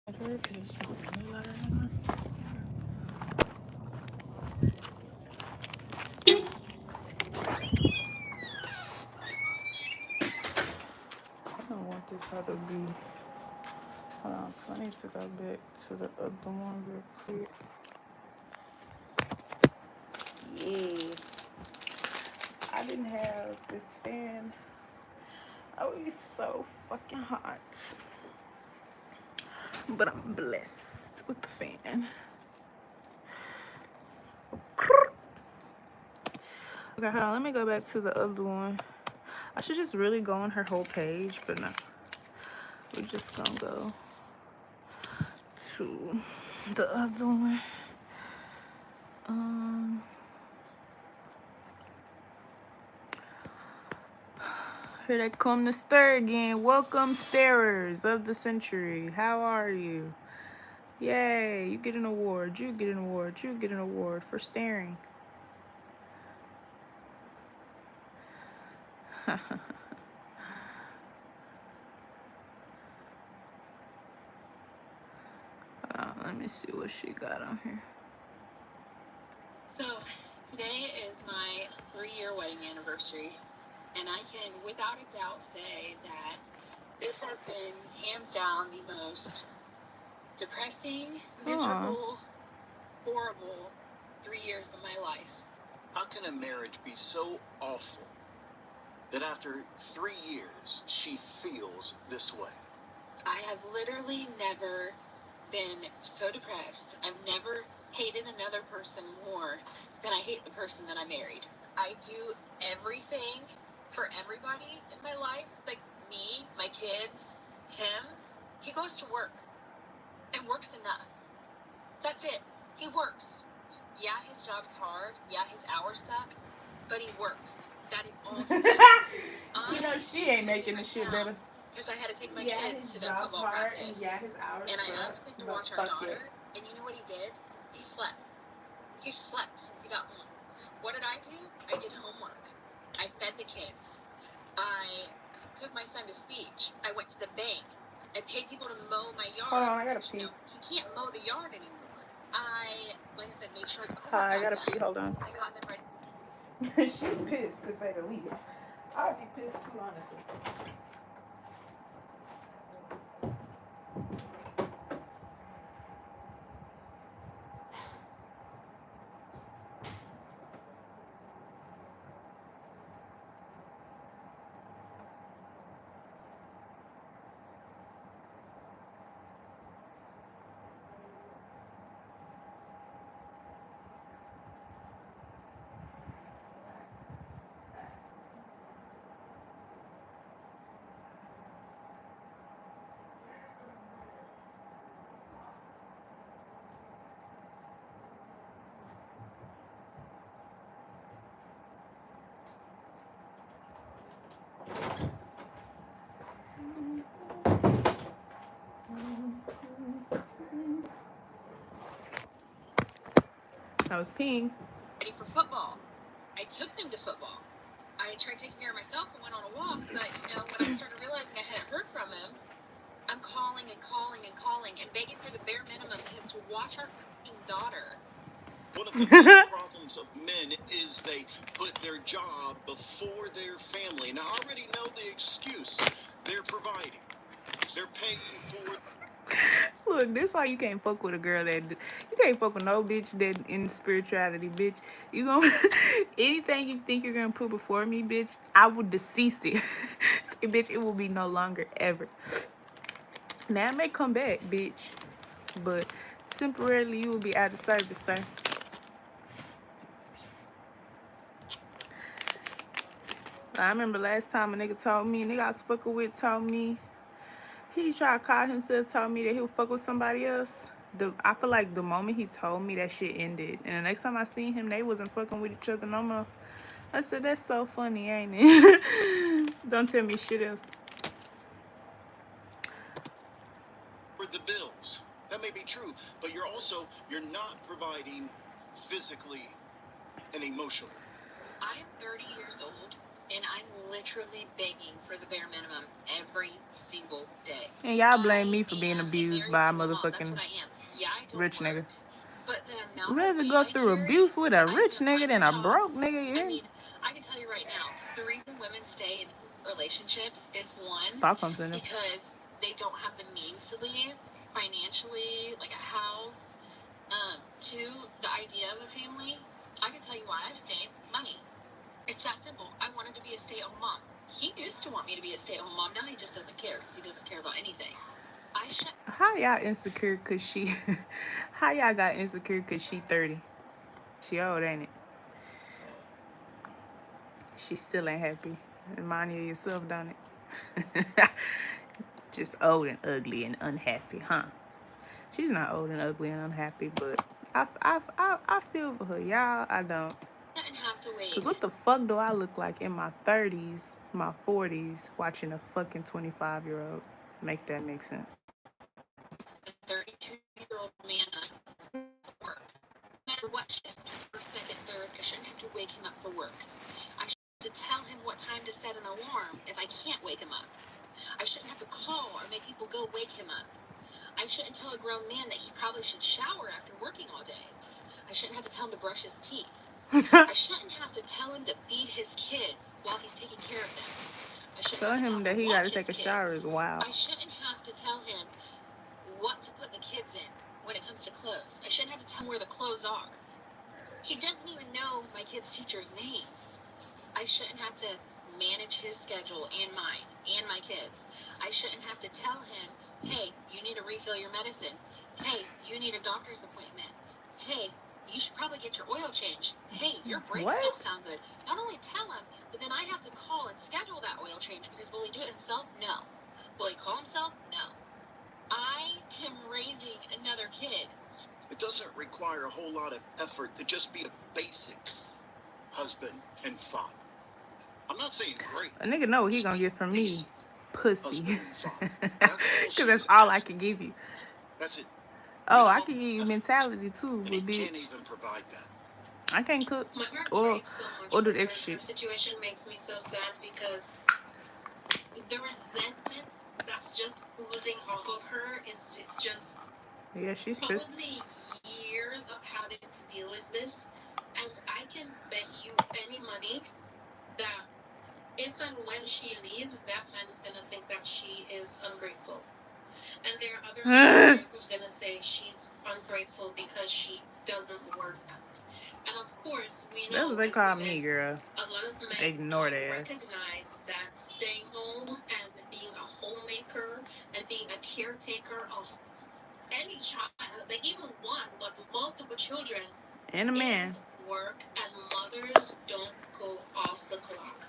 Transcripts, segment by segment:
I don't want this how to be. Hold on, I need to go back to the other one real quick. Yeah. I didn't have this fan. Oh, it's so fucking hot. But I'm blessed with the fan. Okay, hold on. Let me go back to the other one. I should just really go on her whole page, but no. We're just gonna go to the other one. Here they come to stir again. Welcome, starers of the century. How are you? Yay, you get an award. You get an award. You get an award for staring. Let me see what she got on here. So, today is my 3-year wedding anniversary, and I can without a doubt say that this has been hands down the most depressing, miserable, horrible 3 years of my life. How can a marriage be so awful that after 3 years she feels this way? I have literally never been so depressed. I've never hated another person more than I hate the person that I married. I do everything for everybody in my life, like me, my kids, him. He goes to work and works enough. That's it. He works. Yeah, his job's hard. Yeah, his hours suck, but he works. That is all he does. You know, she ain't making the shit better. Because I had to take my kids to their football practice. And his hours and I asked him to watch our daughter, and you know what he did? He slept. He slept since he got home. What did I do? I did homework. I fed the kids. I took my son to speech. I went to the bank. I paid people to mow my yard. Hold on, I gotta pee. You know, he can't mow the yard anymore. Like I said, made sure the Hi, I gotta pee. Hold on. I got them ready. She's pissed, to say the least. I'd be pissed too, honestly. I was peeing. Ready for football. I took them to football. I tried taking care of myself and went on a walk, but you know, when I started realizing I hadn't heard from him, I'm calling and calling and calling and begging for the bare minimum of him to watch our fucking daughter. One of the biggest problems of men is they put their job before their family. And I already know the excuse. They're providing. They're paying for. Look, this why you can't fuck with a girl that you can't fuck with no bitch that in spirituality, bitch. You gonna anything you think you're gonna put before me, bitch, I will decease it. Say, bitch, it will be no longer ever. Now it may come back, bitch, but temporarily you will be out of service, sir. I remember last time a nigga told me, nigga I was fucking with told me, he tried to call himself, told me that he'll fuck with somebody else. I feel like the moment he told me, that shit ended. And the next time I seen him, they wasn't fucking with each other no more. I said, that's so funny, ain't it? Don't tell me shit else. For the bills. That may be true, but you're not providing physically and emotionally. I am 30 years old, And I'm literally begging for the bare minimum every single day. And y'all blame I me for being am a abused married by a single mom. That's motherfucking what I am. Yeah, I don't rich nigga. work, but the amount Rather of weight go I through carry, abuse with a I'm rich gonna nigga find than my a broke jobs. nigga, I yeah? mean, I can tell you right now, the reason women stay in relationships is one, Stockholm syndrome. because they don't have the means to leave financially, like a house. Two, the idea of a family. I can tell you why I've stayed. Money. It's that simple. I wanted to be a stay-at-home mom. He used to want me to be a stay-at-home mom. Now he just doesn't care because he doesn't care about anything. How y'all insecure cause she how y'all got insecure cause she 30? She old, ain't it? She still ain't happy. Remind you of yourself, don't it? Just old and ugly and unhappy, huh? She's not old and ugly and unhappy, but I feel for her. Y'all, I don't. Shouldn't have to wait. Cause what the fuck do I look like in my 30s, my 40s, watching a fucking 25-year-old? Make that make sense? A 32-year-old man for work. No matter what shift, first, second, third, I shouldn't have to wake him up for work. I shouldn't have to tell him what time to set an alarm if I can't wake him up. I shouldn't have to call or make people go wake him up. I shouldn't tell a grown man that he probably should shower after working all day. I shouldn't have to tell him to brush his teeth. I shouldn't have to tell him to feed his kids while he's taking care of them. I shouldn't Tell have to him that he watch gotta take a his shower kids. is wild. I shouldn't have to tell him what to put the kids in when it comes to clothes. I shouldn't have to tell him where the clothes are. He doesn't even know my kids' teachers' names. I shouldn't have to manage his schedule and mine and my kids. I shouldn't have to tell him, hey, you need to refill your medicine. Hey, you need a doctor's appointment. Hey, you should probably get your oil changed. Hey, your brakes don't sound good. Not only tell him, but then I have to call and schedule that oil change because will he do it himself? No. Will he call himself? No. I am raising another kid. It doesn't require a whole lot of effort to just be a basic husband and father. I'm not saying great. A nigga know what he Just gonna be get from me. basic Pussy. husband and father. That's all Cause she's that's all I asking. can give you. That's it. Oh, I Minimal can give you effort. mentality too, And he but can't bitch, even provide that. I can't cook My heart or breaks so much. or do the when extra her shit. situation makes me so sad because the resentment that's just oozing off of her is it's just Yeah, she's pissed. probably years of having to deal with this. And I can bet you any money that if and when she leaves, that man is gonna think that she is ungrateful. And there are other men who's gonna say she's ungrateful because she doesn't work. And of course, we That's know what they as call women, me, girl. a lot of men Ignore don't that. recognize that staying home and being a homemaker and being a caretaker of any child, like even one, but multiple children, And a man. is work, and mothers don't go off the clock.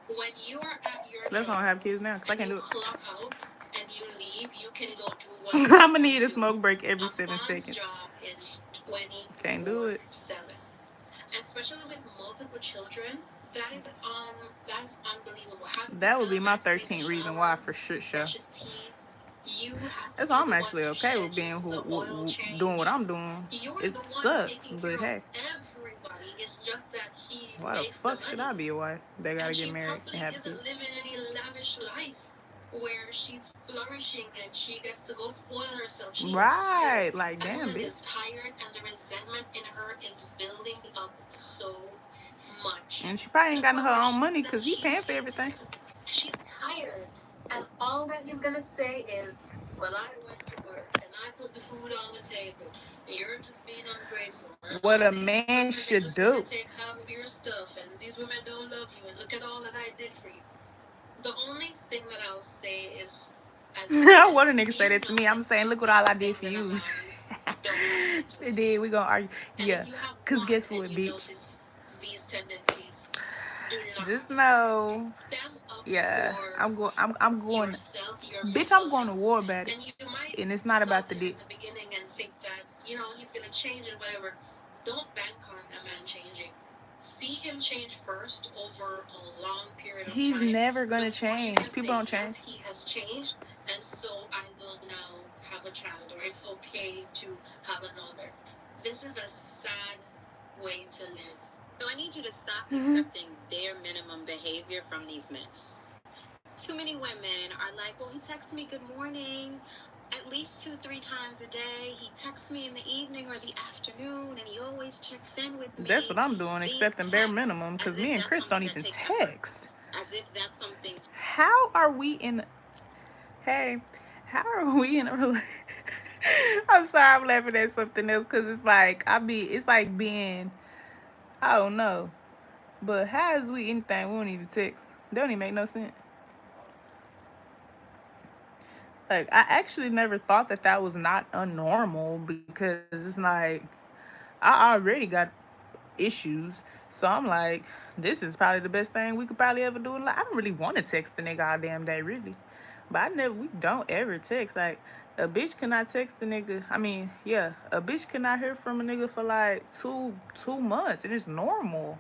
When you are at your That's why I job don't have kids now, cause I and can't you do it. clock out and you leave, you can go do what I'ma need a smoke break every a 7 mom's seconds. job is 24/7. Can't do it. Especially with multiple children, that is unbelievable. Having to That would tell be a my man to take a 13th reason shower, why for shit show. brush his teeth, you have to That's be why the I'm one actually to okay with being schedule the oil change. doing what I'm doing. You're It the one sucks, taking but care hey, of everybody. It's just that he why the makes the fuck should money. I be a wife? They gotta And get she married probably and have kids. isn't living any lavish life where she's flourishing and she gets to go spoil herself. She is Right, tired. like damn, Evelyn bitch. is tired, and the resentment in her is building up so much. And she probably ain't got her own money She cause says he she paying for hates everything. him. She's tired, and all that he's gonna say is, "Well, I went to work and I put the food on the table. You're just being ungrateful. What a These man women, they should just do. want to take half of your stuff, and these women don't love you. And look at all that I did for you." The only thing that I'll say is, as What a nigga say that to me. I'm saying, look what all I did for you. don't happen to And then we gonna argue. and Yeah, if you have cause one guess and what, you bitch? notice these tendencies, do not Just be know, stand up yeah, for I'm going, yourself, your bitch. I'm mental going to health. war about it, And you might and it's not about love the him dick. in the beginning and think that, he's gonna change and whatever. Don't bank on a man changing. See him change first over a long period of He's time. never gonna before you change. can People say, don't change. yes, he has changed, and so I will now have a child, or it's okay to have another. This is a sad way to live. So I need you to stop accepting bare minimum behavior from these men. Too many women are like, well, he texts me good morning at least 2-3 times a day. He texts me in the evening or the afternoon, and he always checks in with me. That's what I'm doing, Via accepting bare text, minimum, as because if me and that's Chris don't something that even takes effort. text. As if that's something. How are we in? Hey, how are we in a relationship? I'm sorry, I'm laughing at something else because it's like it's like being, I don't know, but how is we anything? We don't even text. That don't even make no sense. Like I actually never thought that that was not unnormal because it's like I already got issues. So I'm like, this is probably the best thing we could probably ever do. Like, I don't really want to text the nigga all damn day, really. But we don't ever text. Like, a bitch cannot text the nigga. I mean, yeah, a bitch cannot hear from a nigga for like two months. And it's normal.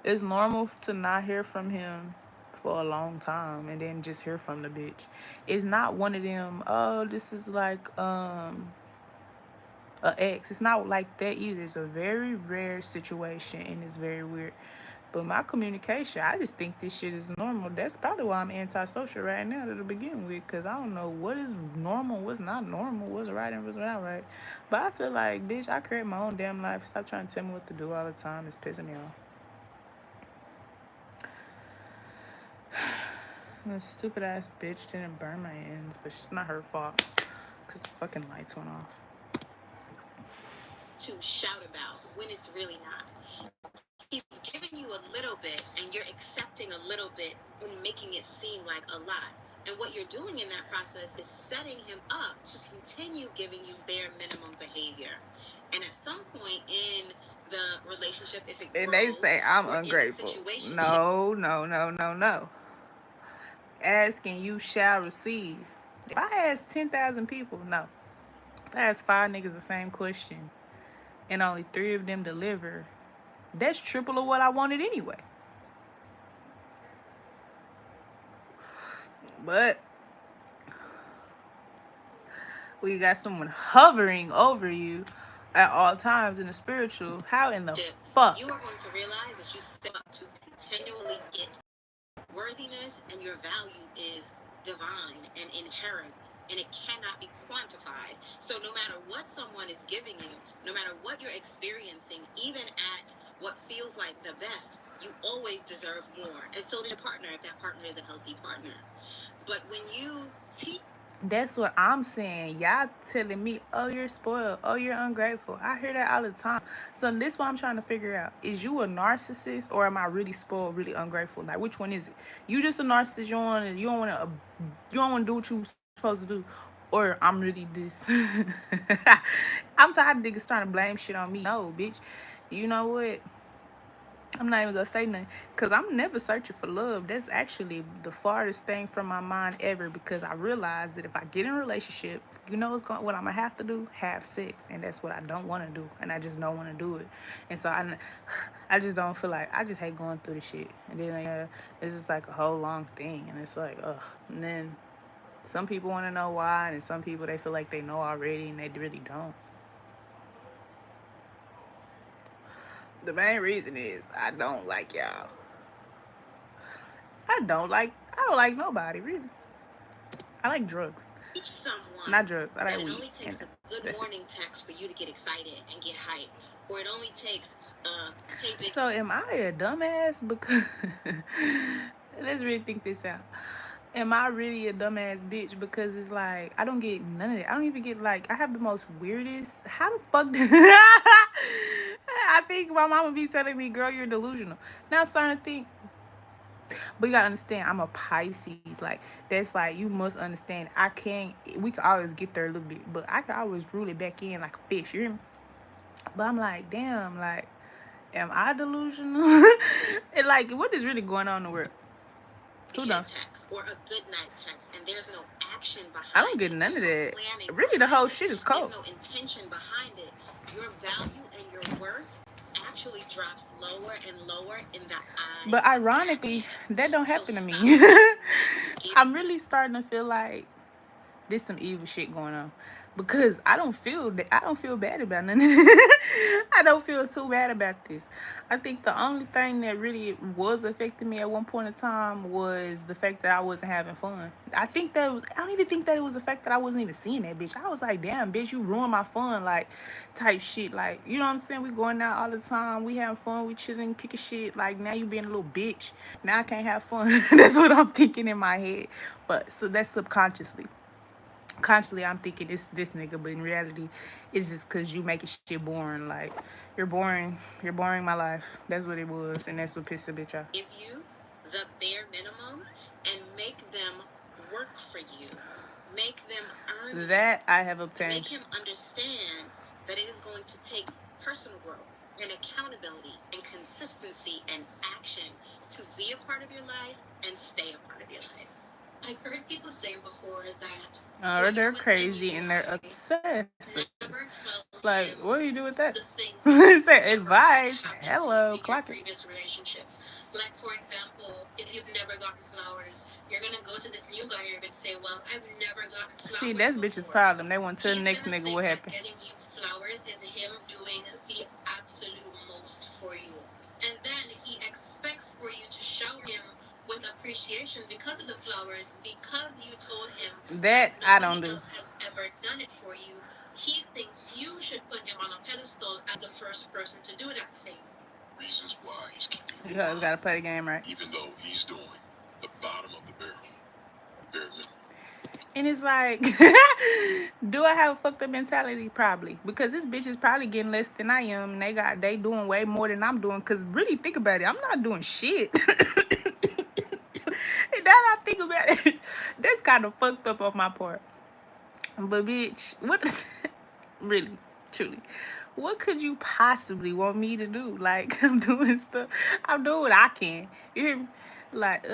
It's normal to not hear from him for a long time and then just hear from the bitch. It's not one of them, oh, this is like a ex. It's not like that either. It's a very rare situation and it's very weird. But my communication, I just think this shit is normal. That's probably why I'm antisocial right now to begin with, because I don't know what is normal, what's not normal, what's right and what's not right. But I feel like, bitch, I create my own damn life. Stop trying to tell me what to do all the time. It's pissing me off. The stupid ass bitch didn't burn my ends, but it's not her fault, because the fucking lights went off. To shout about when it's really not. He's giving you a little bit and you're accepting a little bit and making it seem like a lot. And what you're doing in that process is setting him up to continue giving you bare minimum behavior. And at some point in the relationship, if it grows, and they say I'm or in the ungrateful. situation, No. Asking you shall receive. If I ask 10,000 people, no. If I ask 5 niggas the same question and only 3 of them deliver, that's triple of what I wanted anyway. But when you got someone hovering over you at all times in the spiritual, how in the fuck? you are going to realize that you step up to continually get worthiness, and your value is divine and inherent, and it cannot be quantified. So no matter what someone is giving you, no matter what you're experiencing, even at what feels like the best, you always deserve more. And so does your partner, if that partner is a healthy partner. But when you teach, that's what I'm saying. Y'all telling me, oh, you're spoiled. Oh, you're ungrateful. I hear that all the time. So this is what I'm trying to figure out. Is you a narcissist or am I really spoiled, really ungrateful? Like, which one is it? You just a narcissist. You don't want to do what you supposed to do. Or I'm really this. I'm tired of niggas trying to blame shit on me. No, bitch. You know what? I'm not even gonna say nothing because I'm never searching for love. That's actually the farthest thing from my mind ever, because I realized that if I get in a relationship, you know what I'm gonna have to do? Have sex, and that's what I don't want to do, and I just don't want to do it. And so I just don't feel like, I just hate going through the shit. And then it's just like a whole long thing, and it's like ugh. And then some people want to know why, and some people they feel like they know already, and they really don't. The main reason is I don't like y'all. I don't like nobody, really. I like drugs. someone Not drugs. I like that it weed. only takes a good morning text for you to get excited and get hyped, or it only takes hey big. So am I a dumbass? Because let's really think this out. Am I really a dumbass bitch? Because it's like I don't get none of it. I don't even get, like, I have the most weirdest. How the fuck? I think my mama be telling me, "Girl, you're delusional." Now I'm starting to think. But you gotta understand, I'm a Pisces. Like, that's like, you must understand. We can always get there a little bit, but I can always rule it back in like a fish. You hear me? But I'm like, damn, like, am I delusional? And like, what is really going on in the world? Who knows? Text or a good night text, and there's no action behind it. I don't get none of that. Really, the whole shit is cold. There's no intention behind it. Your value and your worth actually drops lower and lower in the eyes. But ironically, that don't happen to me. I'm really starting to feel like There's some evil shit going on. Because I don't feel bad about nothing. I don't feel too bad about this. I think the only thing that really was affecting me at one point in time was the fact that I wasn't having fun. I don't even think that it was the fact that I wasn't even seeing that bitch. I was like, damn, bitch, you ruined my fun, like, type shit. Like, you know what I'm saying? We going out all the time, we having fun, we chilling, kicking shit. Like, now you being a little bitch. Now I can't have fun. That's what I'm thinking in my head. But so that's subconsciously. Consciously, I'm thinking this nigga, but in reality, it's just cause you making shit boring. Like, you're boring my life. That's what it was, and that's what pissed the bitch off. Give you the bare minimum and make them work for you. Make them earn you. That I have To obtained. make him understand that it is going to take personal growth and accountability and consistency and action to be a part of your life and stay a part of your life. I've heard people say before that Oh, they're crazy and they're obsessed. never tell Like, him what do you do with that? the things It said that advice. happened to Hello, you in your clock it. previous relationships. Like, for example, if you've never gotten flowers, you're gonna go to this new guy, you're gonna say, well, I've never gotten flowers. See, that's bitch's before. problem. They want to tell the He's next gonna nigga think what that happened. getting you flowers is him doing the absolute most for you. And then he expects for you to shower him with appreciation because of the flowers, because you told him That I don't nobody do. else has ever done it for you. He thinks you should put him on a pedestal as the first person to do that thing. Reasons why he's keeping You you guys gotta play the game right. even though he's doing the bottom of the barrel. Bare minimum. And it's like, do I have a fucked up mentality? Probably. Because this bitch is probably getting less than I am. And they doing way more than I'm doing. Cause really think about it, I'm not doing shit. And now that I think about it, that's kind of fucked up on my part. But bitch, what? Really, truly, what could you possibly want me to do? Like, I'm doing stuff. I'm doing what I can. You hear me? Like,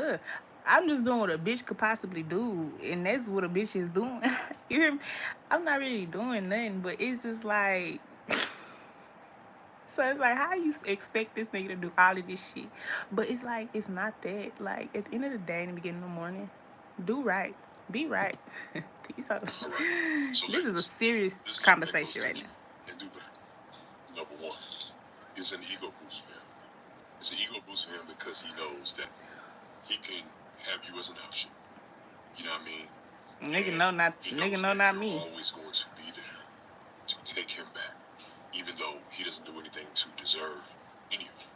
I'm just doing what a bitch could possibly do, and that's what a bitch is doing. You hear me? I'm not really doing nothing, but it's just like. So it's like, how you expect this nigga to do all of this shit? But it's like, it's not that. Like, at the end of the day, in the beginning of the morning, do right. Be right. Peace out. So This is a serious this is conversation right now. And do better. Number one is an ego boost for him. It's an ego boost for him because he knows that he can have you as an option. You know what I mean? Nigga know not He knows know that not you're me. always going to be there to take him back, even though he doesn't do anything to deserve any of you.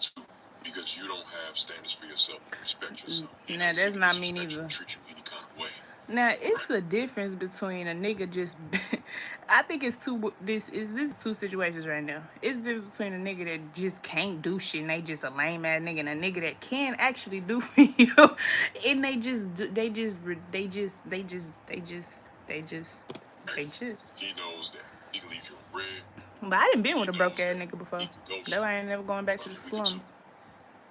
Two, because you don't have standards for yourself and respect yourself. He Nah, knows that's he not can me disrespect you neither. and treat you any kind of way. Now it's a difference between a nigga just. I think it's two. This is two situations right now. It's the difference between a nigga that just can't do shit and they just a lame ass nigga, and a nigga that can actually do for you, and they just they just. He knows that he can leave you on red. But I done been with a He broke knows ass that nigga before. he can ghost That you. why I ain't never going back to the Love you with it too. slums.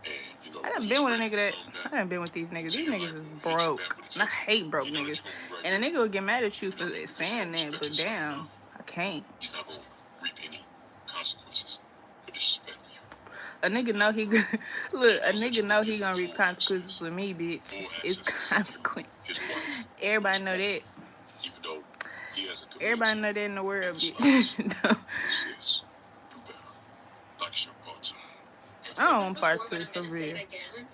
And you know, I done when been he's with a ready nigga to that come I back, done been with these niggas. into These your niggas life, is when he hits you broke. back with And I attention, hate broke you know that niggas. you're gonna be right And a there. nigga will get mad at you You for know, because you saying don't that, respect but yourself damn, enough. I can't. He's not gonna reap any consequences for disrespecting you. A nigga know he Three, look. A he knows that nigga you know will he give gonna him reap full consequences access. with me, bitch. Full It's access to see you, consequences. his wife, Everybody his know mother, that. even though he hasn't committed Everybody to know you that in the in world, the bitch. slightest. No. This is do better. Like your part two. I've I said don't this want before, part but two I'm for gonna say real. it again.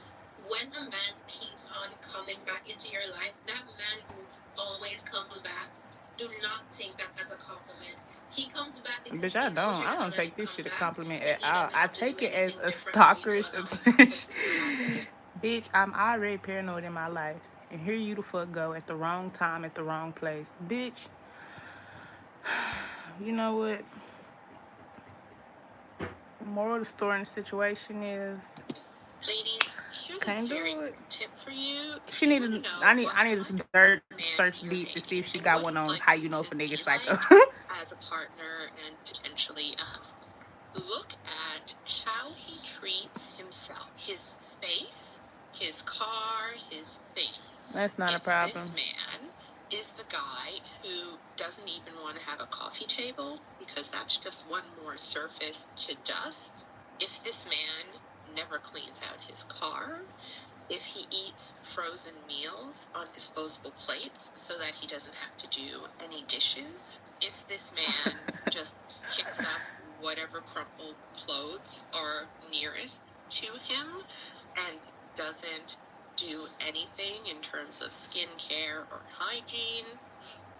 When a man keeps on coming back into your life, that man who always comes back, do not take that as a compliment. He comes back because Bitch, I he knows you're don't gonna let him take this come shit a back, compliment and at he all. doesn't I have to do take it as anything a different for you to stalkerish allow obsession. access to your life. Bitch, I'm already paranoid in my life. And here you the fuck go at the wrong time, at the wrong place. Bitch, you know what? Moral of the story in the situation is Ladies, here's a can't very do it. quick tip for you. If She you needed. wanna know I need. what I need kind to of dirt man search you're deep to see if dating she and got what one he's on how likely you know if to a nigga be psycho. like as a partner and potentially a husband. Look at how he treats himself, his space, his car, his things. That's not a If problem. this man is the guy who doesn't even want to have a coffee table because that's just one more surface to dust, if this man never cleans out his car, if he eats frozen meals on disposable plates so that he doesn't have to do any dishes, if this man just picks up whatever crumpled clothes are nearest to him and doesn't do anything in terms of skincare or hygiene,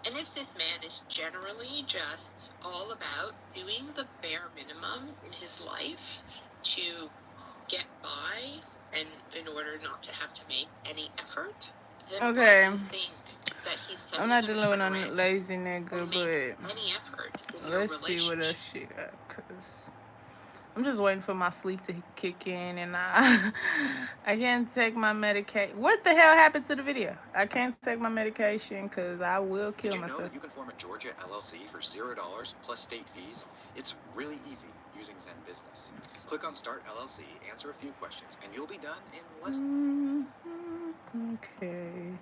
and if this man is generally just all about doing the bare minimum in his life to get by and in order not to have to make any effort, then Okay. why do you think that he's I'm suddenly not going to dealing with turn no around lazy or nigga, make but any effort in your let's see what relationship? else she got. Cause I'm just waiting for my sleep to kick in, and I can't take my medication. What the hell happened to the video? I can't take my medication because I will Did kill you know myself. that you can form a Georgia LLC for $0 plus state fees? It's really easy using Zen Business. Click on Start LLC, answer a few questions, and you'll be done in less. Okay.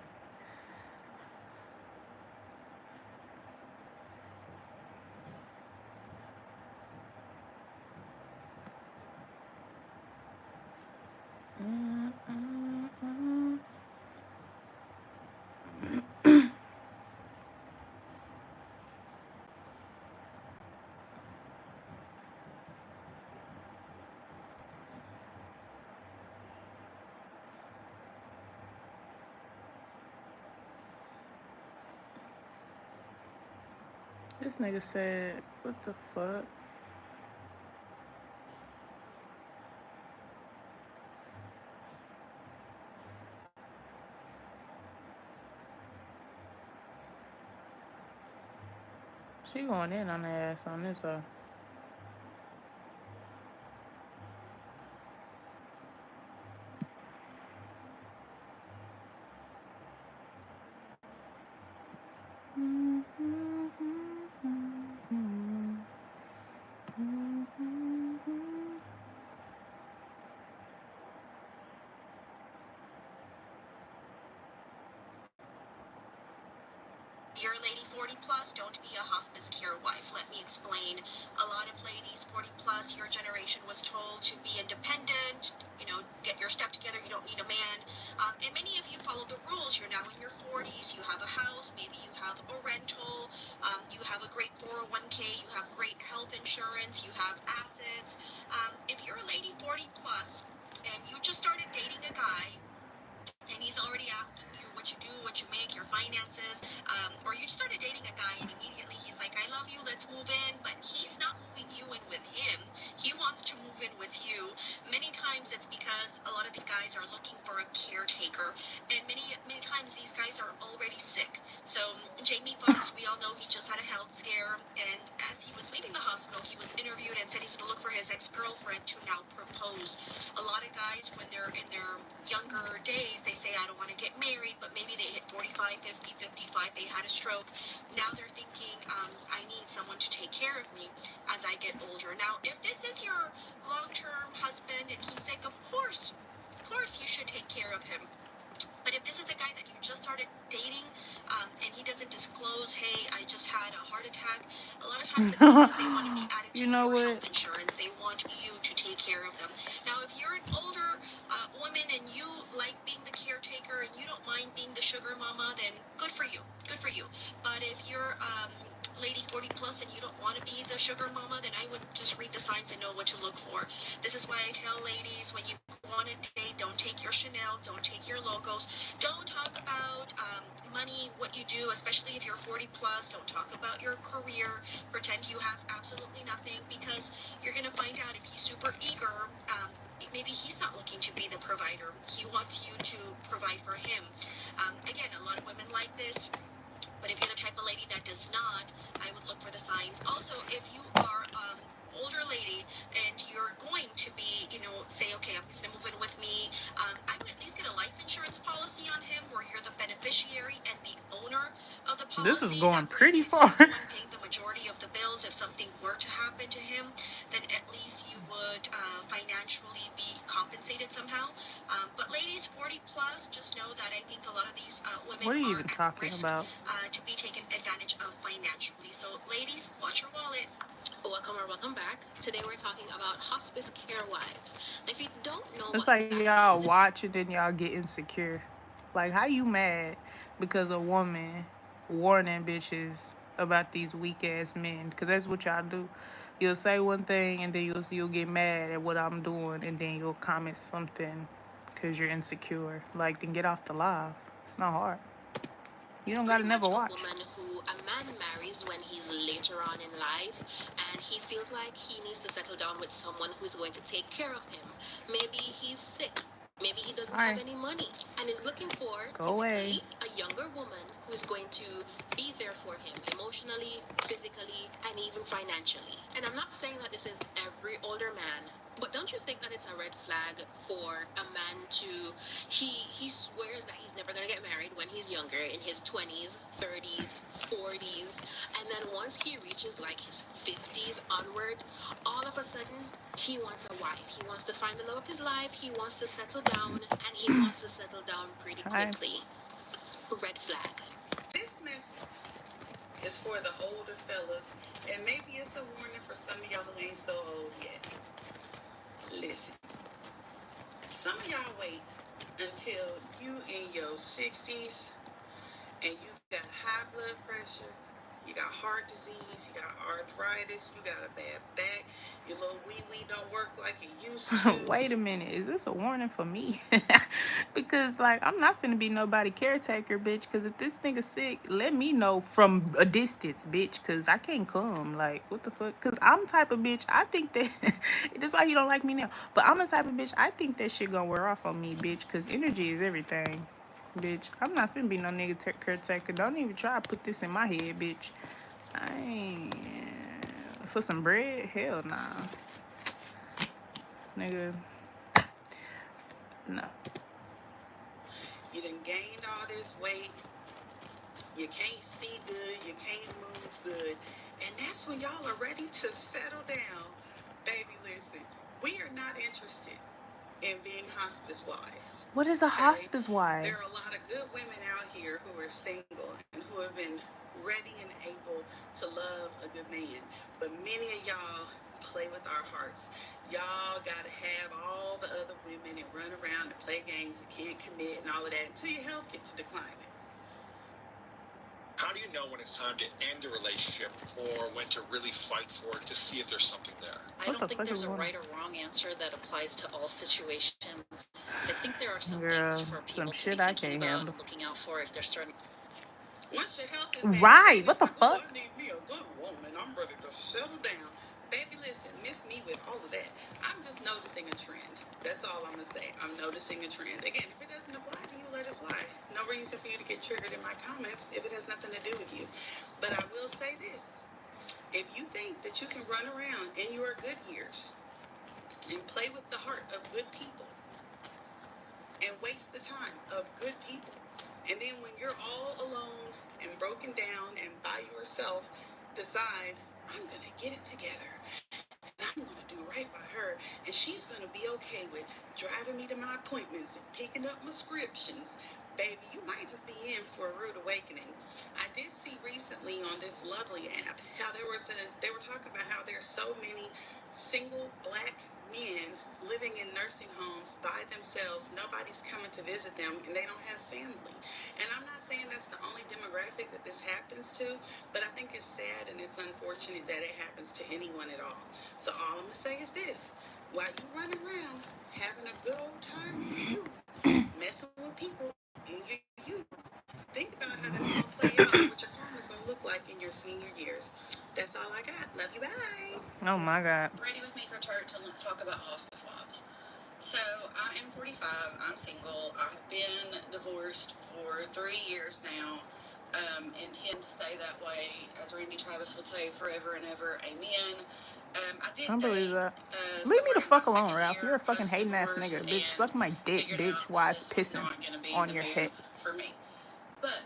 This nigga said, what the fuck? She going in on the ass on this one. You're a lady 40 plus, don't be a hospice care wife. Let me explain. A lot of ladies 40 plus, your generation was told to be independent, get your stuff together, you don't need a man. And many of you follow the rules. You're now in your 40s, you have a house, maybe you have a rental, you have a great 401k, you have great health insurance, you have assets. If you're a lady 40 plus and you just started dating a guy, and he's already asking you what you do, what you make, your finances, or you just started dating a guy and immediately he's like, I love you, let's move in, but he's not moving you in with him. He wants to move in with you. Many times it's because a lot of these guys are looking for a caretaker, and many times these guys are already sick. So Jamie Foxx, we all know he just had a health scare, and as he was leaving the hospital, he was interviewed and said he's going to look for his ex-girlfriend to now propose. A lot of guys, when they're in their younger days, they say, I don't want to get married, but maybe they hit 45, 50, 55, they had a stroke. Now they're thinking, I need someone to take care of me as I get older. Now, if this is your long-term husband and he's sick, of course you should take care of him. But if this is a guy that you just started dating, and he doesn't disclose, hey, I just had a heart attack, a lot of times it's because they want to be added to You know your what? health insurance. They want you to take care of them. Now, if you're an older woman and you like being the caretaker and you don't mind being the sugar mama, then good for you. Good for you. But if you're lady 40 plus and you don't want to be the sugar mama, then I would just read the signs and know what to look for. This is why I tell ladies, when you want to date, don't take your Chanel, don't take your logos, don't talk about money, what you do, especially if you're 40 plus. Don't talk about your career, pretend you have absolutely nothing, because you're going to find out if he's super eager, maybe he's not looking to be the provider. He wants you to provide for him. Again, a lot of women like this. But if you're the type of lady that does not, I would look for the signs. Also, if you are older lady and you're going to be, say, okay, I'm going to move in with me, I would at least get a life insurance policy on him where you're the beneficiary and the owner of the policy. This is going That way, pretty if far. you're the one paying the majority of the bills, if something were to happen to him, then at least you would financially be compensated somehow. But ladies 40 plus, just know that I think a lot of these women What are you are even at talking risk about? to be taken advantage of financially. So ladies, watch your wallet. Welcome or welcome back. Today we're talking about hospice care wives. Now, if you don't know It's what like that y'all is, watch it and y'all get insecure. Like, how you mad because a woman warning bitches about these weak ass men? Because that's what y'all do. You'll say one thing and then you'll get mad at what I'm doing and then you'll comment something because you're insecure. Like, then get off the live. It's not hard. You don't gotta pretty never much a watch. woman who a man marries when he's later on in life and he feels like he needs to settle down with someone who's going to take care of him. Maybe he's sick. Maybe he doesn't have Alright, any money and is looking for go away. typically a younger woman who's going to be there for him emotionally, physically, and even financially. And I'm not saying that this is every older man, but don't you think that it's a red flag for a man to he swears that he's never gonna get married when he's younger, in his 20s, 30s, 40s, and then once he reaches like his 50s onward, all of a sudden he wants a wife. He wants to find the love of his life. He wants to settle down, and he wants to settle down pretty Hi. quickly. Red flag. This message is for the older fellas, and maybe it's a warning for some of y'all who ain't so old yet. Listen, some of y'all wait until you in your 60s and you got high blood pressure, you got heart disease, you got arthritis, you got a bad back, your little wee-wee don't work like it used to. Wait a minute, is this a warning for me? Because, like, I'm not finna be nobody caretaker, bitch. Because if this nigga sick, let me know from a distance, bitch. Because I can't come. Like, what the fuck? Because I'm the type of bitch, I think that, that's why he don't like me now. But I'm the type of bitch, I think that shit gonna wear off on me, bitch. Because energy is everything, bitch. I'm not finna be no nigga caretaker. Don't even try to put this in my head, bitch. I ain't. For some bread? Hell nah. Nigga, no. You done gained all this weight, you can't see good, you can't move good, and that's when y'all are ready to settle down. Baby, listen, we are not interested in being hospice wives. What is a Okay? hospice wife? There are a lot of good women out here who are single and who have been ready and able to love a good man, but many of y'all play with our hearts. Y'all gotta have all the other women and run around and play games and can't commit and all of that until your health gets to declining. How do you know when it's time to end a relationship or when to really fight for it to see if there's something there? I What the don't think fuck there's is a one? right or wrong answer that applies to all situations. I think there are some Girl, things for some people to be shit I thinking can't about handle. and looking out for if they're starting. Once your health is back, Right, baby, what the it's like, oh, fuck? I need me a good woman. I'm ready to settle down. Baby, listen, miss me with all of that. I'm just noticing a trend. That's all I'm gonna say. I'm noticing a trend. Again, if it doesn't apply to you, let it fly. No reason for you to get triggered in my comments if it has nothing to do with you. But I will say this. If you think that you can run around in your good years and play with the heart of good people and waste the time of good people, and then when you're all alone and broken down and by yourself, decide, I'm gonna get it together. I'm going to do right by her, and she's going to be okay with driving me to my appointments and picking up my prescriptions. Baby, you might just be in for a rude awakening. I did see recently on this lovely app how they were talking about how there's so many single black men living in nursing homes by themselves. Nobody's coming to visit them, and they don't have family. And I'm not saying that's the only demographic that this happens to, but I think it's sad and it's unfortunate that it happens to anyone at all. So all I'm gonna say is this: while you run around having a good old time with you, messing with people in your youth, think about how that's gonna play out and what your karma's gonna look like in your senior years. That's all I got. Love you. Bye. Oh my god. Ready with me for church, and let's talk about hospice wives. So I am 45. I'm single. I've been divorced for 3 years now. Intend to stay that way, as Randy Travis would say, forever and ever. Amen. I did I believe date that. Leave me the somebody fuck my alone, second Ralph. You're a year fucking hating ass post-divorce nigga, bitch. and Suck my dick, figured bitch. out Why that it's this was pissing not going to be on the your move head. for me. But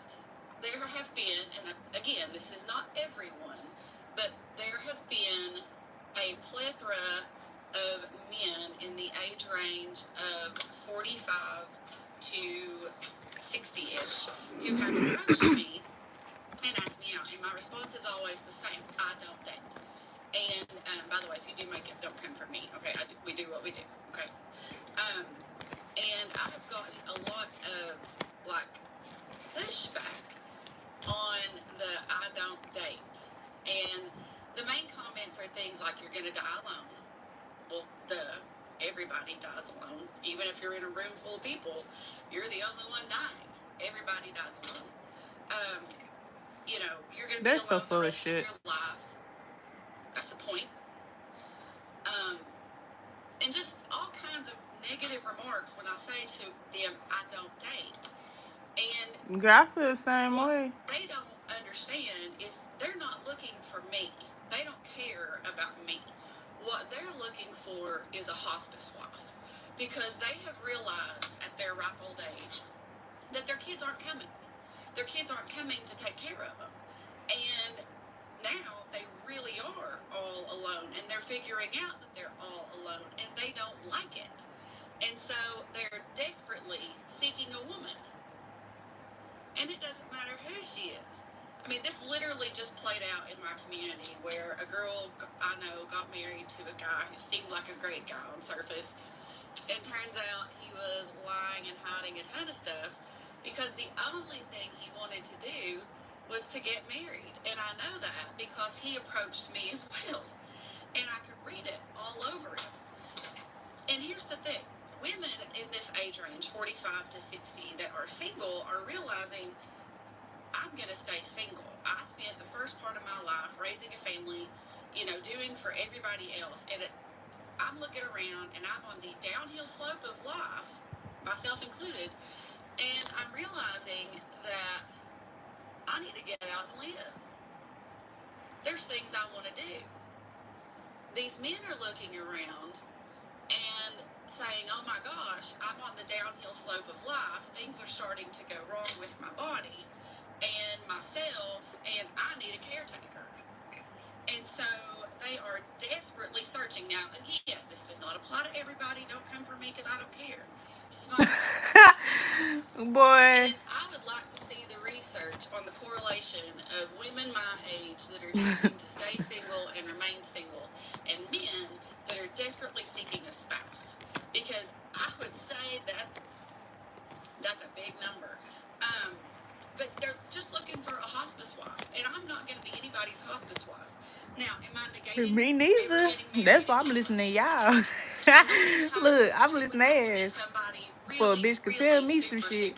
there have been, and again, this is not everyone, but there have been a plethora of men in the age range of 45 to 60-ish who have approached me and asked me out, and my response is always the same: I don't date. And by the way, if you do makeup, don't come for me. Okay, we do what we do. Okay. And I've gotten a lot of like pushback on the I don't date. And the main comments are things like you're gonna die alone. Well, duh. Everybody dies alone. Even if you're in a room full of people, you're the only one dying. Everybody dies alone. You know, you're gonna be That's so alone the full of rest of shit. your life. That's the point. And just all kinds of negative remarks when I say to them, I don't date. And Girl, I feel the same what way. they don't understand is they're not looking for me. They don't care about me. What they're looking for is a hospice wife, because they have realized at their ripe old age that their kids aren't coming. Their kids aren't coming to take care of them. And now they really are all alone, and they're figuring out that they're all alone, and they don't like it. And so they're desperately seeking a woman. And it doesn't matter who she is. I mean, this literally just played out in my community, where a girl I know got married to a guy who seemed like a great guy on surface. It turns out he was lying and hiding a ton of stuff, because the only thing he wanted to do was to get married. And I know that because he approached me as well. And I could read it all over him. And here's the thing. Women in this age range, 45 to 60, that are single are realizing, I'm going to stay single. I spent the first part of my life raising a family, you know, doing for everybody else. And I'm looking around, and I'm on the downhill slope of life, myself included, and I'm realizing that I need to get out and live. There's things I want to do. These men are looking around and saying, oh my gosh, I'm on the downhill slope of life. Things are starting to go wrong with my body and myself, and I need a caretaker. And so they are desperately searching. Now, again, this does not apply to everybody. Don't come for me because I don't care. Boy. And I would like to see the research on the correlation of women my age that are choosing to stay single and remain single, and men that are desperately seeking a spouse. Because I would say that's a big number. But they're just looking for a hospice wife, and I'm not going to be anybody's hospice wife. Now, am I negating? Me neither. That's why I'm listening to y'all. Look, I'm listening to ass. For a bitch could tell me some shit.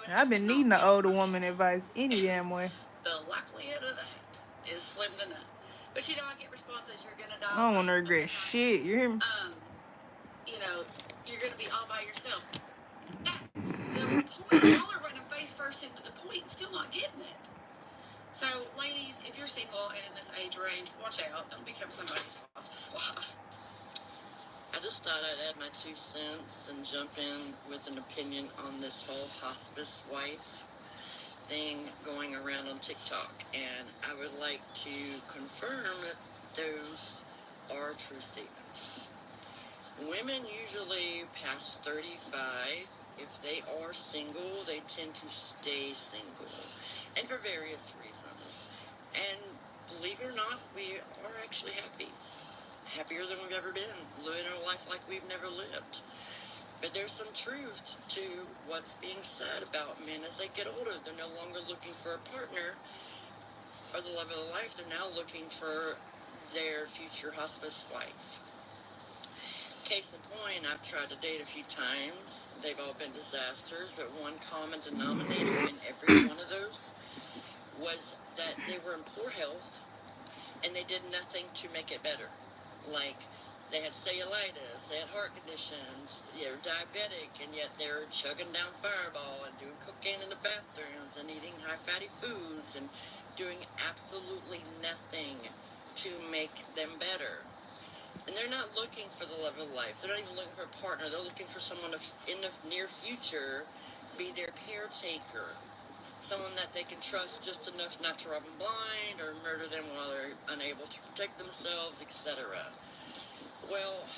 I've been needing an older woman advice any damn way. The likelihood of that is slim to none. But you know, I get responses, you're going to die. I don't want to regret shit. You hear me? You know, you're going to be all by yourself. The point, y'all are running face first into the point, still not getting it. So, ladies, if you're single and in this age range, watch out. Don't become somebody's hospice wife. I just thought I'd add my 2 cents and jump in with an opinion on this whole hospice wife thing going around on TikTok. And I would like to confirm that those are true statements. Women usually past 35, if they are single, they tend to stay single, and for various reasons. And believe it or not, we are actually happy. Happier than we've ever been, living a life like we've never lived. But there's some truth to what's being said about men as they get older. They're no longer looking for a partner or the love of their life. They're now looking for their future hospice wife. Case in point, I've tried to date a few times. They've all been disasters, but one common denominator in every one of those was that they were in poor health and they did nothing to make it better. Like, they had cellulitis, they had heart conditions, they were diabetic, and yet they were chugging down Fireball and doing cocaine in the bathrooms and eating high-fatty foods and doing absolutely nothing to make them better. And they're not looking for the love of life. They're not even looking for a partner. They're looking for someone to, in the near future, be their caretaker. Someone that they can trust just enough not to rob them blind or murder them while they're unable to protect themselves, etc. Well,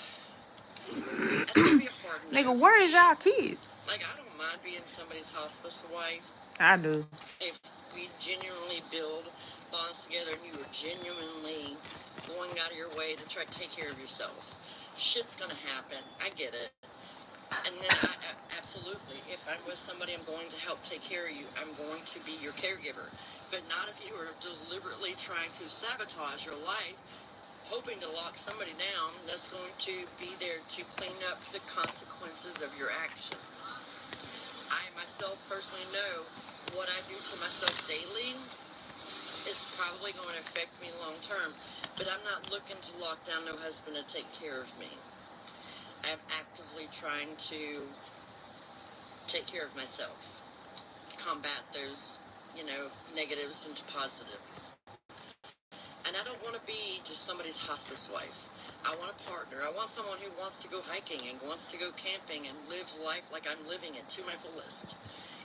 that's going to be a hard enough. Nigga, where is y'all kids? Like, I don't mind being somebody's hospice wife I do. if we genuinely build bonds together and you are genuinely going out of your way to try to take care of yourself. Shit's gonna happen. I get it. And then absolutely, if I'm with somebody, I'm going to help take care of you. I'm going to be your caregiver. But not if you are deliberately trying to sabotage your life, hoping to lock somebody down that's going to be there to clean up the consequences of your actions. I myself personally know what I do to myself daily is probably going to affect me long term, but I'm not looking to lock down no husband to take care of me. I'm actively trying to take care of myself, combat those, negatives into positives. And I don't want to be just somebody's hospice wife. I want a partner. I want someone who wants to go hiking and wants to go camping and live life like I'm living it to my fullest.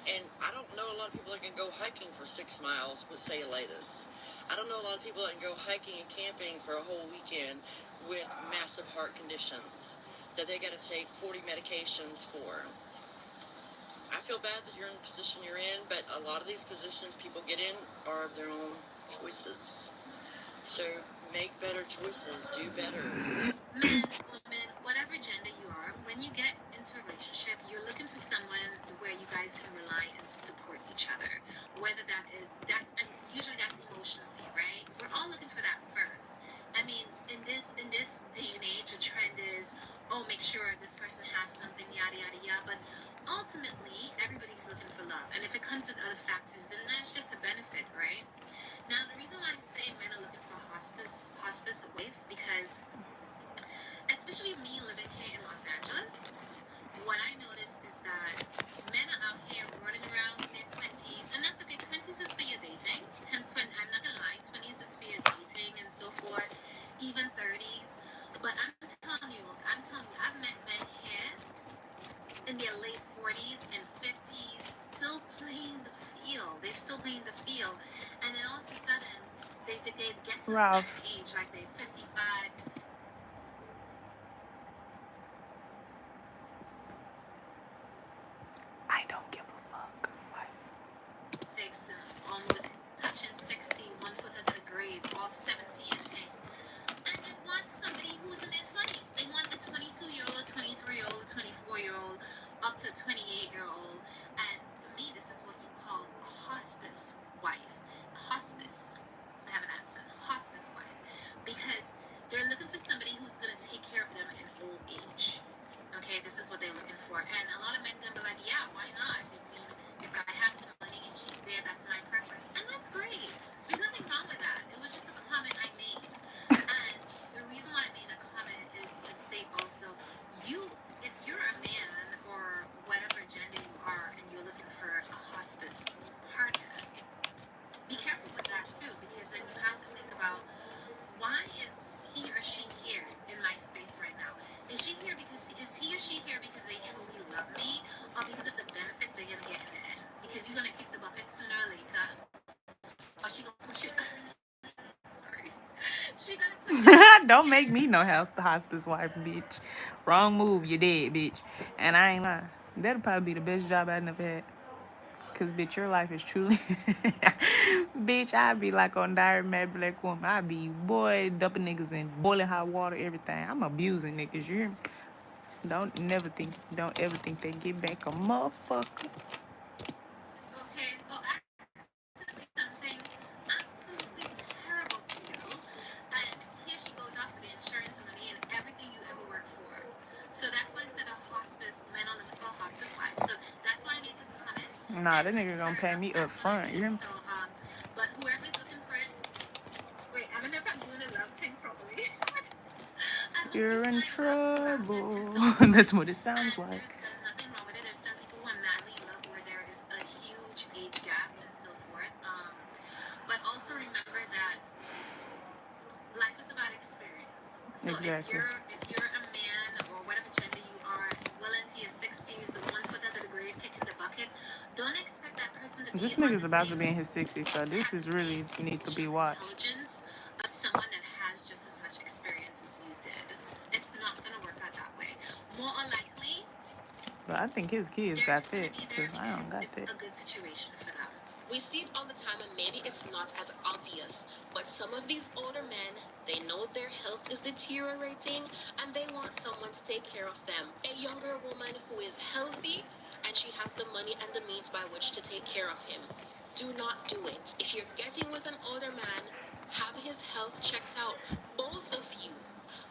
And I don't know a lot of people that can go hiking for 6 miles with cellulitis. I don't know a lot of people that can go hiking and camping for a whole weekend with massive heart conditions that they got to take 40 medications for. I feel bad that you're in the position you're in, but a lot of these positions people get in are of their own choices. So make better choices, do better. Men, women, whatever gender you are, when you get into a relationship, you're looking for someone where you guys can rely and support each other. Whether and usually that's emotionally, right? We're all looking for that first. I mean, in this day and age, the trend is, make sure this person has something, yada yada yada. But ultimately, everybody's looking for love, and if it comes with other factors, then that's just a benefit, right? Now, the reason why I say men are looking for a hospice wife, because especially me living here in Los Angeles, what I notice is that men are out here running around in their 20s, and that's okay. 20s is for your dating. 20, I'm not gonna lie, 20s is for your dating and so forth, even 30s. But I'm telling you, I've met men here in their late 40s and 50s, still playing the field. They're still playing the field, and then all of a sudden, they get to a Ralph. certain age, like they're 55, I don't give a fuck. What? 56, almost touching 60, 1 foot into the grave, all 70 and 10. And they want somebody who's in their 20s. They want a 22-year-old, 23-year-old, 24-year-old, up to a 28-year-old. And for me, this is what you call a hospice wife. Hospice. I have an accent. Hospice wife. Because they're looking for somebody who's going to take care of them in old age. Okay, this is what they're looking for. And a lot of men gonna be like, yeah, why not? If I have the money and she's there, that's my preference. And that's great. There's nothing wrong with that. It was just a comment I made. And the reason why I made the comment is to state also, if you're a man or whatever gender you are and you're looking for a hospice partner, be careful with that too, because then you have to think about, why is he or she here in my space right now? Is he or she here because they truly love me, or because of the benefits they're gonna get in the end? Because you're gonna kick the bucket sooner or later, or she gonna push you. Sorry, she gonna push you. Don't make me no hospice wife, bitch. Wrong move, you dead, bitch. And I ain't lying. That'll probably be the best job I never had. Cause bitch, your life is truly bitch, I be like on Diary Mad Black Woman. I be dumping niggas in boiling hot water, everything. I'm abusing niggas, you hear me? Don't ever think they get back a motherfucker. Okay, well, actually something absolutely terrible to you, and here she goes off with the insurance money and everything you ever worked for. So that's why I said a hospice, men on the phone, hospice wife. So that's why I made this comment. Nah, that nigga gonna pay me up front, you hear me? So, but whoever's looking for it, wait, I don't know if I'm doing the love thing properly. You're in trouble. That's what it sounds like. There's nothing wrong with it. There's some people who are madly in love where there is a huge age gap and so forth. But also remember that life is about experience. So Exactly. if you're a man or whatever gender you are, well into your 60s, the 1 foot under the grave, kicking the bucket, don't expect that person to be This on nigga's the about to same be in his 60s, so this is really need to be watched. intelligence of someone that has just as much experience as you did. It's not gonna work out that way. More likely, But I think his kids they're got just gonna that, be there because I don't because got it's that. a good situation for them. We see it all the time, and maybe it's not as obvious, but some of these older men, they know their health is deteriorating and they want someone to take care of them. A younger woman who is healthy and she has the money and the means by which to take care of him. Do not do it. If you're getting with an older man, have his health checked out. Both of you.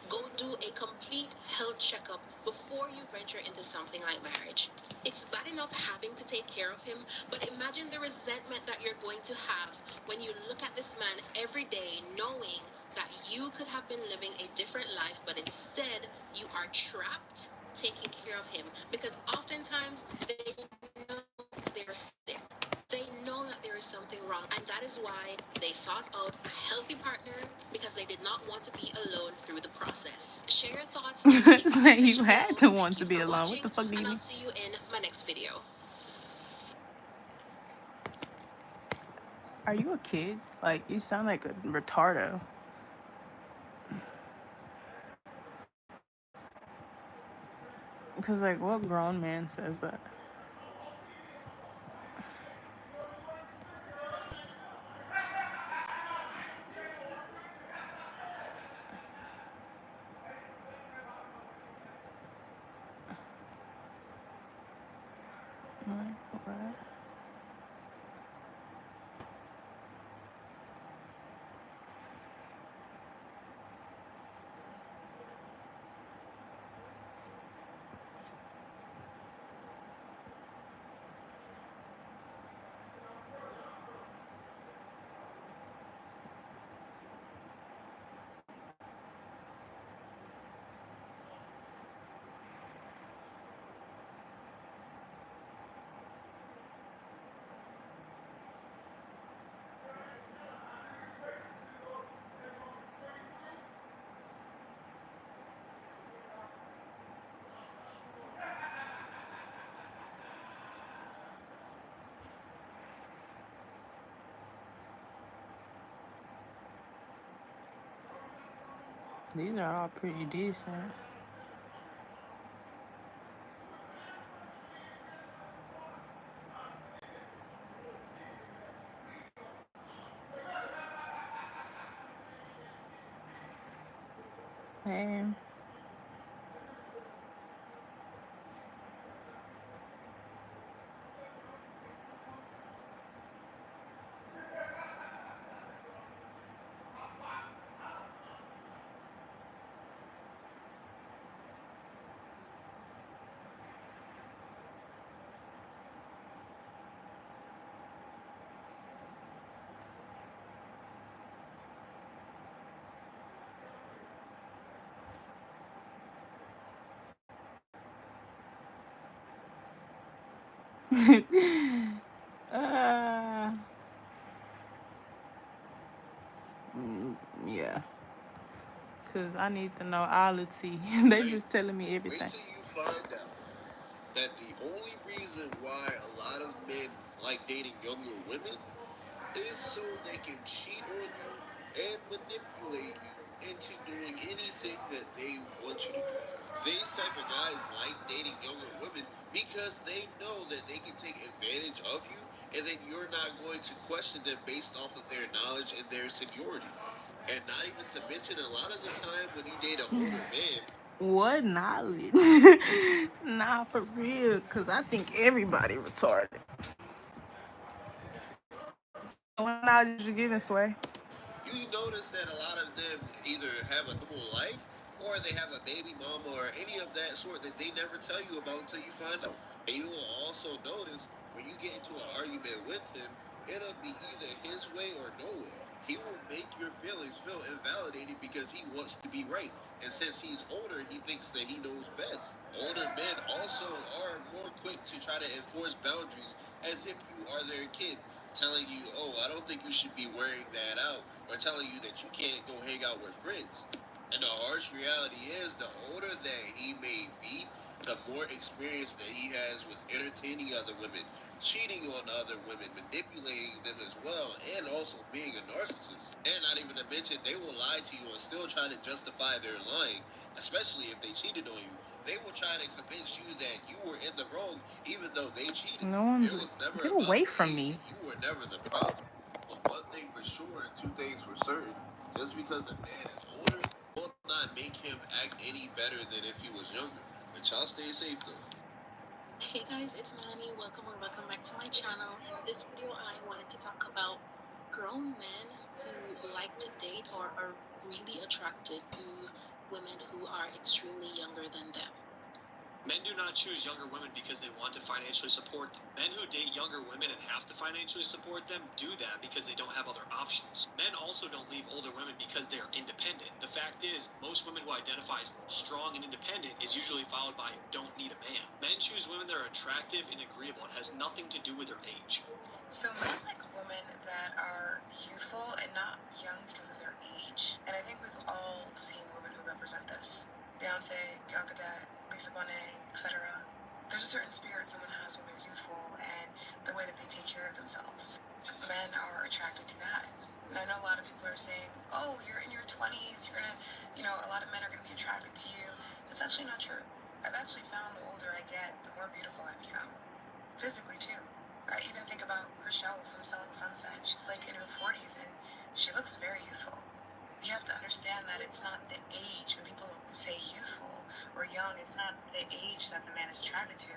Go do a complete health checkup before you venture into something like marriage. It's bad enough having to take care of him, but imagine the resentment that you're going to have when you look at this man every day knowing that you could have been living a different life, but instead you are trapped taking care of him because oftentimes they know they're sick. They know that there is something wrong, and that is why they sought out a healthy partner because they did not want to be alone through the process. Share your thoughts. In the comment So section you had below. to Thank want to you be for alone. What watching, the fuck do you and I'll mean? see you in my next video. Are you a kid? Like, you sound like a retardo. Because, like, what grown man says that? Like, what? These are all pretty decent. Man. uh, yeah. Because I need to know all the tea. They just telling me everything. Wait till you find out that the only reason why a lot of men like dating younger women is so they can cheat on you and manipulate you into doing anything that they want you to do. These type of guys like dating younger women because they know that they can take advantage of you and then you're not going to question them based off of their knowledge and their seniority. And not even to mention, a lot of the time when you date an older man, What knowledge? Nah, for real. Because I think everybody retarded. What knowledge you giving, Sway? you notice that a lot of them either have a normal life or they have a baby mama or any of that sort that they never tell you about until you find out. And you will also notice when you get into an argument with him, it'll be either his way or no way. He will make your feelings feel invalidated because he wants to be right. And since he's older, he thinks that he knows best. Older men also are more quick to try to enforce boundaries as if you are their kid, telling you, oh, I don't think you should be wearing that out, or telling you that you can't go hang out with friends. And the harsh reality is, the older that he may be, the more experience that he has with entertaining other women, cheating on other women, manipulating them as well, and also being a narcissist. And not even to mention, they will lie to you and still try to justify their lying, especially if they cheated on you. they will try to convince you that you were in the wrong, even though they cheated. No one's. It was never Get about away the from age, me. and you were never the problem. But one thing for sure, and two things for certain: just because a man is older will not make him act any better than if he was younger. But y'all stay safe though. Hey guys, it's Melanie. Welcome back to my channel. In this video, I wanted to talk about grown men who like to date or are really attracted to women who are extremely younger than them. Men do not choose younger women because they want to financially support them. Men who date younger women and have to financially support them do that because they don't have other options. Men also don't leave older women because they are independent. The fact is, most women who identify strong and independent is usually followed by don't need a man. Men choose women that are attractive and agreeable. It has nothing to do with their age. So men like women that are youthful and not young because of their age. And I think we've all seen women who represent this. Beyonce, Gal Gadot, Lisa Bonet, etc. There's a certain spirit someone has when they're youthful and the way that they take care of themselves. Men are attracted to that. And I know a lot of people are saying, oh, you're in your 20s, you're gonna, a lot of men are gonna be attracted to you. It's actually not true. I've actually found the older I get, the more beautiful I become. Physically too. I even think about Chriselle from Selling Sunset. She's like in her 40s and she looks very youthful. You have to understand that it's not the age. When people say youthful or young, it's not the age that the man is attracted to.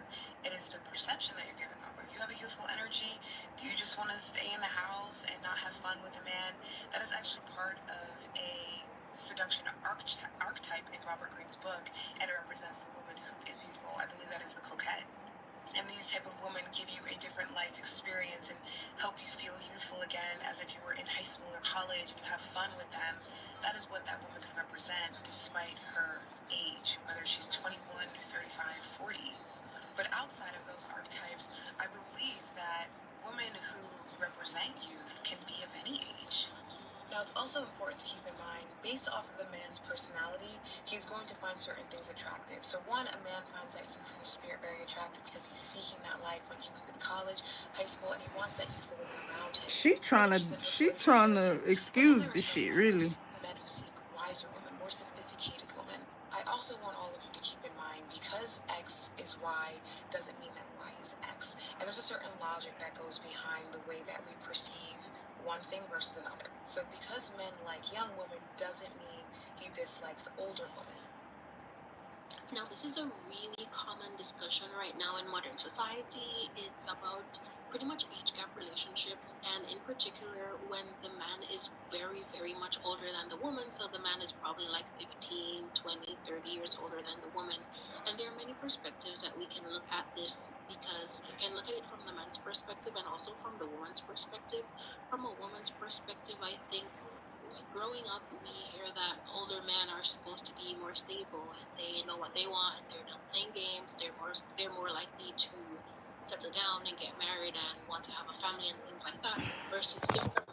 It is the perception that you're giving off. If you have a youthful energy, do you just want to stay in the house and not have fun with a man? That is actually part of a seduction archetype in Robert Greene's book, and it represents the woman who is youthful. I believe that is the coquette. And these type of women give you a different life experience and help you feel youthful again, as if you were in high school or college and you have fun with them. That is what that woman can represent despite her age, whether she's 21, 35, 40. But outside of those archetypes, I believe that women who represent youth can be of any age. Now, it's also important to keep in mind, based off of the man's personality, he's going to find certain things attractive. So one, a man finds that youthful spirit very attractive because he's seeking that life when he was in college, high school, and he wants that youthful woman around him. She trying to excuse this shit, really. Men who seek wiser women, more sophisticated women. I also want all of you to keep in mind, because X is Y doesn't mean that Y is X. And there's a certain logic that goes behind the way that we perceive one thing versus another. So because men like young women doesn't mean he dislikes older women. Now, this is a really common discussion right now in modern society. It's about pretty much age gap relationships, and in particular when the man is very, very much older than the woman. So the man is probably like 15, 20, 30 years older than the woman. And there are many perspectives that we can look at this, because you can look at it from the man's perspective and also from the woman's perspective. From a woman's perspective, I think growing up, we hear that older men are supposed to be more stable and they know what they want and they're done playing games. They're more likely to settle down and get married and want to have a family and things like that. Versus younger men